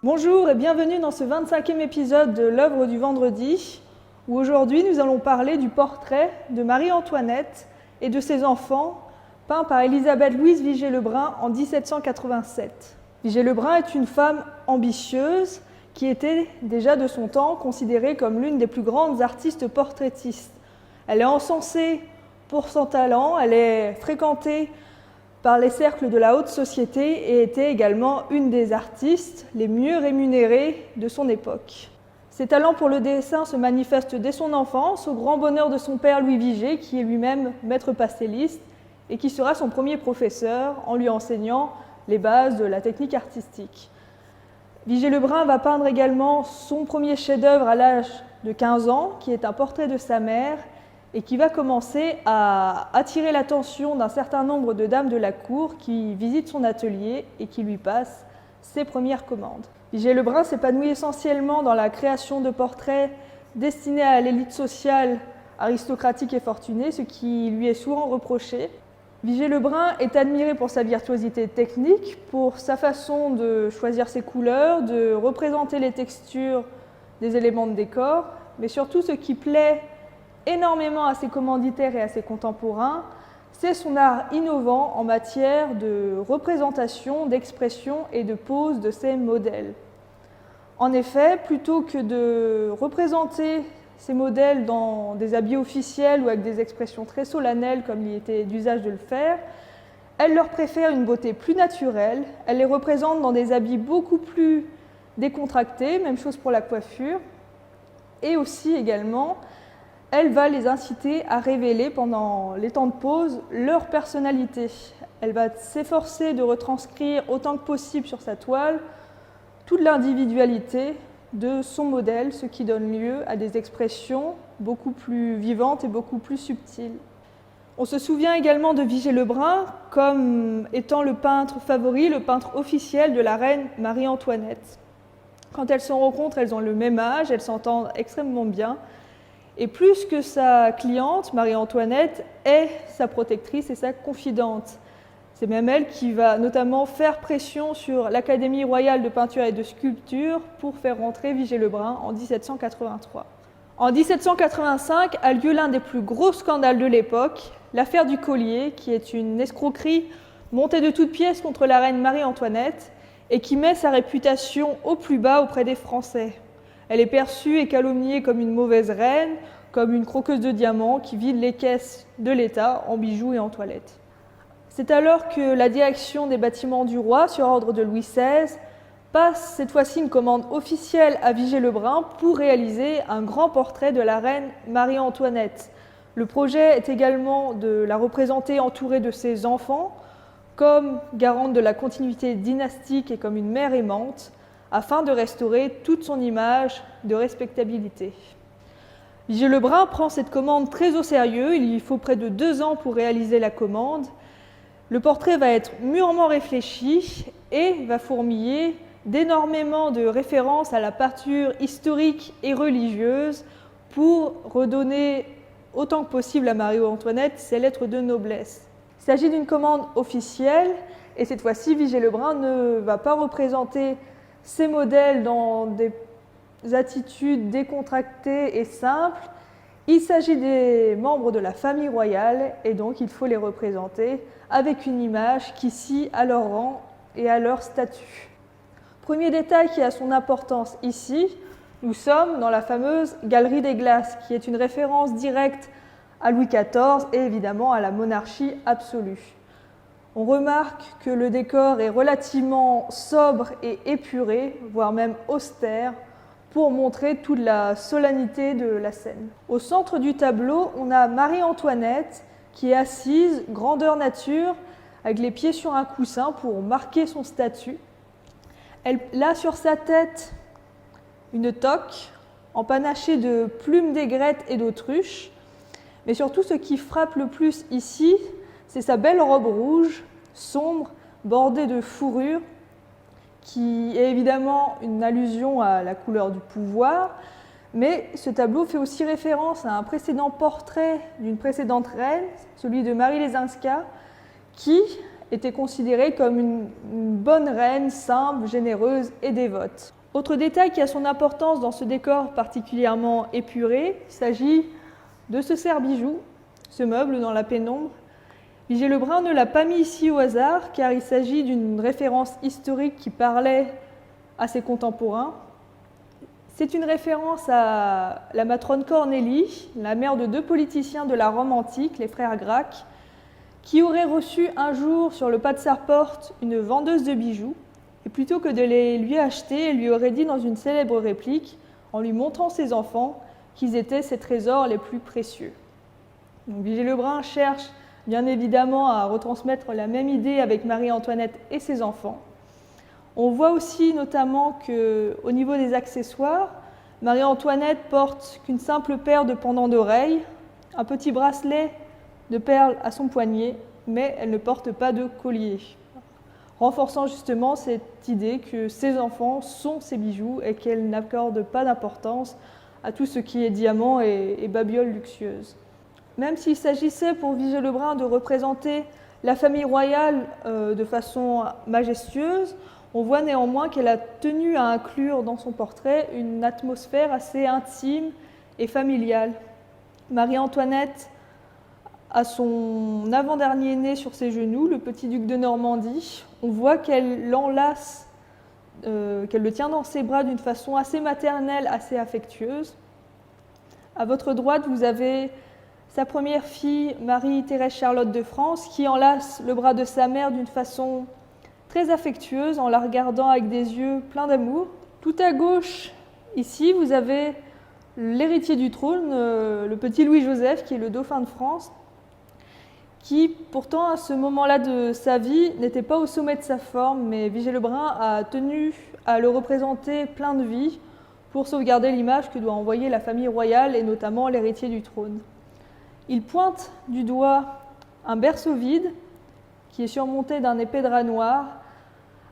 Bonjour et bienvenue dans ce 25e épisode de l'œuvre du vendredi, où aujourd'hui nous allons parler du portrait de Marie-Antoinette et de ses enfants, peint par Élisabeth-Louise Vigée-Lebrun en 1787. Vigée-Lebrun est une femme ambitieuse qui était déjà de son temps considérée comme l'une des plus grandes artistes portraitistes. Elle est encensée pour son talent, elle est fréquentée par les cercles de la haute société et était également une des artistes les mieux rémunérées de son époque. Ses talents pour le dessin se manifestent dès son enfance, au grand bonheur de son père Louis Vigée, qui est lui-même maître pastelliste et qui sera son premier professeur en lui enseignant les bases de la technique artistique. Vigée-Lebrun va peindre également son premier chef-d'œuvre à l'âge de 15 ans, qui est un portrait de sa mère, et qui va commencer à attirer l'attention d'un certain nombre de dames de la cour qui visitent son atelier et qui lui passent ses premières commandes. Vigée-Lebrun s'épanouit essentiellement dans la création de portraits destinés à l'élite sociale aristocratique et fortunée, ce qui lui est souvent reproché. Vigée-Lebrun est admiré pour sa virtuosité technique, pour sa façon de choisir ses couleurs, de représenter les textures des éléments de décor, mais surtout ce qui plaît énormément à ses commanditaires et à ses contemporains, c'est son art innovant en matière de représentation, d'expression et de pose de ses modèles. En effet, plutôt que de représenter ces modèles dans des habits officiels ou avec des expressions très solennelles comme il était d'usage de le faire, elle leur préfère une beauté plus naturelle, elle les représente dans des habits beaucoup plus décontractés, même chose pour la coiffure, et aussi également elle va les inciter à révéler pendant les temps de pause leur personnalité. Elle va s'efforcer de retranscrire autant que possible sur sa toile toute l'individualité de son modèle, ce qui donne lieu à des expressions beaucoup plus vivantes et beaucoup plus subtiles. On se souvient également de Vigée-Lebrun comme étant le peintre favori, le peintre officiel de la reine Marie-Antoinette. Quand elles se rencontrent, elles ont le même âge, elles s'entendent extrêmement bien. Et plus que sa cliente, Marie-Antoinette, est sa protectrice et sa confidente. C'est même elle qui va notamment faire pression sur l'Académie royale de peinture et de sculpture pour faire rentrer Vigée-Lebrun en 1783. En 1785 a lieu l'un des plus gros scandales de l'époque, l'affaire du collier, qui est une escroquerie montée de toutes pièces contre la reine Marie-Antoinette et qui met sa réputation au plus bas auprès des Français. Elle est perçue et calomniée comme une mauvaise reine, comme une croqueuse de diamants qui vide les caisses de l'État en bijoux et en toilettes. C'est alors que la direction des bâtiments du roi, sur ordre de Louis XVI, passe cette fois-ci une commande officielle à Vigée-Lebrun pour réaliser un grand portrait de la reine Marie-Antoinette. Le projet est également de la représenter entourée de ses enfants, comme garante de la continuité dynastique et comme une mère aimante, afin de restaurer toute son image de respectabilité. Vigée-Lebrun prend cette commande très au sérieux, il lui faut près de 2 ans pour réaliser la commande. Le portrait va être mûrement réfléchi et va fourmiller d'énormément de références à la peinture historique et religieuse pour redonner autant que possible à Marie-Antoinette ses lettres de noblesse. Il s'agit d'une commande officielle et cette fois-ci Vigée-Lebrun ne va pas représenter ces modèles dans des attitudes décontractées et simples. Il s'agit des membres de la famille royale et donc il faut les représenter avec une image qui scie à leur rang et à leur statut. Premier détail qui a son importance ici, nous sommes dans la fameuse Galerie des Glaces, qui est une référence directe à Louis XIV et évidemment à la monarchie absolue. On remarque que le décor est relativement sobre et épuré, voire même austère, pour montrer toute la solennité de la scène. Au centre du tableau, on a Marie-Antoinette qui est assise, grandeur nature, avec les pieds sur un coussin pour marquer son statut. Elle a sur sa tête une toque empanachée de plumes d'aigrettes et d'autruche, mais surtout ce qui frappe le plus ici, c'est sa belle robe rouge, sombre, bordée de fourrure, qui est évidemment une allusion à la couleur du pouvoir, mais ce tableau fait aussi référence à un précédent portrait d'une précédente reine, celui de Marie Lesinska, qui était considérée comme une bonne reine, simple, généreuse et dévote. Autre détail qui a son importance dans ce décor particulièrement épuré, il s'agit de ce serre-bijou, ce meuble dans la pénombre. Vigée-Lebrun ne l'a pas mis ici au hasard, car il s'agit d'une référence historique qui parlait à ses contemporains. C'est une référence à la matrone Cornélie, la mère de 2 politiciens de la Rome antique, les frères Gracques, qui auraient reçu un jour sur le pas de sa porte une vendeuse de bijoux, et plutôt que de les lui acheter, elle lui aurait dit dans une célèbre réplique, en lui montrant ses enfants, qu'ils étaient ses trésors les plus précieux. Vigée-Lebrun cherche bien évidemment à retransmettre la même idée avec Marie-Antoinette et ses enfants. On voit aussi notamment qu'au niveau des accessoires, Marie-Antoinette porte qu'une simple paire de pendants d'oreilles, un petit bracelet de perles à son poignet, mais elle ne porte pas de collier, renforçant justement cette idée que ses enfants sont ses bijoux et qu'elle n'accorde pas d'importance à tout ce qui est diamant et babioles luxueuses. Même s'il s'agissait pour Vigée-Lebrun de représenter la famille royale de façon majestueuse, on voit néanmoins qu'elle a tenu à inclure dans son portrait une atmosphère assez intime et familiale. Marie-Antoinette a son avant-dernier né sur ses genoux, le petit duc de Normandie. On voit qu'elle l'enlace, qu'elle le tient dans ses bras d'une façon assez maternelle, assez affectueuse. À votre droite, vous avez sa première fille, Marie-Thérèse Charlotte de France, qui enlace le bras de sa mère d'une façon très affectueuse, en la regardant avec des yeux pleins d'amour. Tout à gauche, ici, vous avez l'héritier du trône, le petit Louis-Joseph, qui est le dauphin de France, qui, pourtant, à ce moment-là de sa vie, n'était pas au sommet de sa forme, mais Vigée-Lebrun a tenu à le représenter plein de vie pour sauvegarder l'image que doit envoyer la famille royale et notamment l'héritier du trône. Il pointe du doigt un berceau vide qui est surmonté d'un épais drap noir.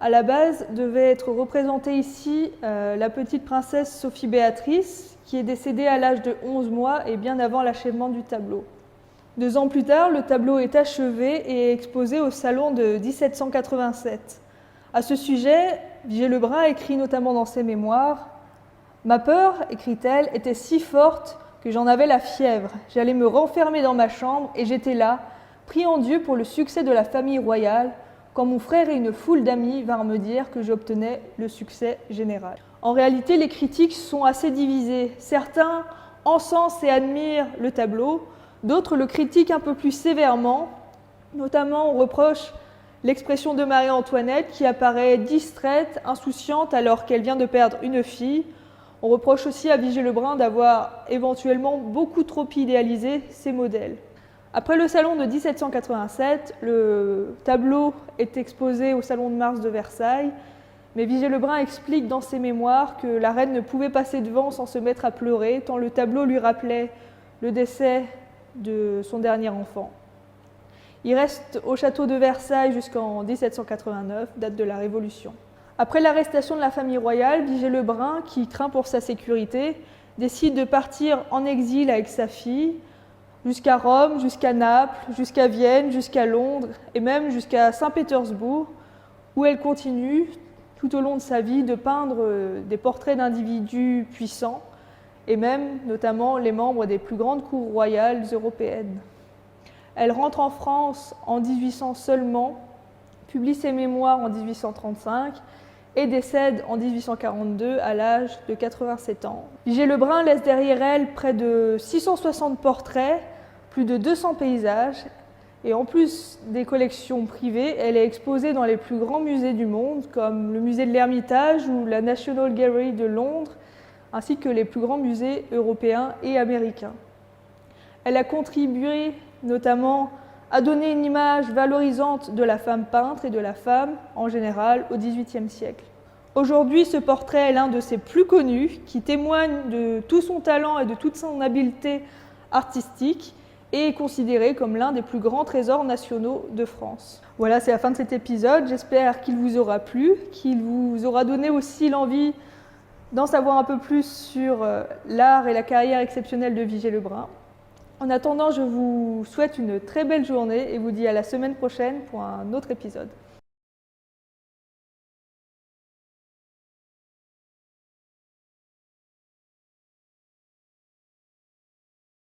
À la base, devait être représentée ici la petite princesse Sophie Béatrice, qui est décédée à l'âge de 11 mois et bien avant l'achèvement du tableau. 2 ans plus tard, le tableau est achevé et exposé au salon de 1787. À ce sujet, Vigée-Lebrun écrit notamment dans ses mémoires « Ma peur, écrit-elle, était si forte que j'en avais la fièvre. J'allais me renfermer dans ma chambre et j'étais là, priant Dieu pour le succès de la famille royale, quand mon frère et une foule d'amis vinrent me dire que j'obtenais le succès général. » En réalité, les critiques sont assez divisées. Certains encensent et admirent le tableau, d'autres le critiquent un peu plus sévèrement. Notamment, on reproche l'expression de Marie-Antoinette qui apparaît distraite, insouciante alors qu'elle vient de perdre une fille. On reproche aussi à Vigée-Lebrun d'avoir éventuellement beaucoup trop idéalisé ses modèles. Après le salon de 1787, le tableau est exposé au salon de mars de Versailles, mais Vigée-Lebrun explique dans ses mémoires que la reine ne pouvait passer devant sans se mettre à pleurer, tant le tableau lui rappelait le décès de son dernier enfant. Il reste au château de Versailles jusqu'en 1789, date de la Révolution. Après l'arrestation de la famille royale, Vigée-Lebrun, qui craint pour sa sécurité, décide de partir en exil avec sa fille, jusqu'à Rome, jusqu'à Naples, jusqu'à Vienne, jusqu'à Londres et même jusqu'à Saint-Pétersbourg, où elle continue tout au long de sa vie de peindre des portraits d'individus puissants et même notamment les membres des plus grandes cours royales européennes. Elle rentre en France en 1800 seulement, publie ses mémoires en 1835 et décède en 1842 à l'âge de 87 ans. Vigée-Lebrun laisse derrière elle près de 660 portraits, plus de 200 paysages, et en plus des collections privées, elle est exposée dans les plus grands musées du monde, comme le musée de l'Ermitage ou la National Gallery de Londres, ainsi que les plus grands musées européens et américains. Elle a contribué notamment à donner une image valorisante de la femme peintre et de la femme en général au XVIIIe siècle. Aujourd'hui, ce portrait est l'un de ses plus connus, qui témoigne de tout son talent et de toute son habileté artistique et est considéré comme l'un des plus grands trésors nationaux de France. Voilà, c'est la fin de cet épisode. J'espère qu'il vous aura plu, qu'il vous aura donné aussi l'envie d'en savoir un peu plus sur l'art et la carrière exceptionnelle de Vigée-Lebrun. En attendant, je vous souhaite une très belle journée et vous dis à la semaine prochaine pour un autre épisode.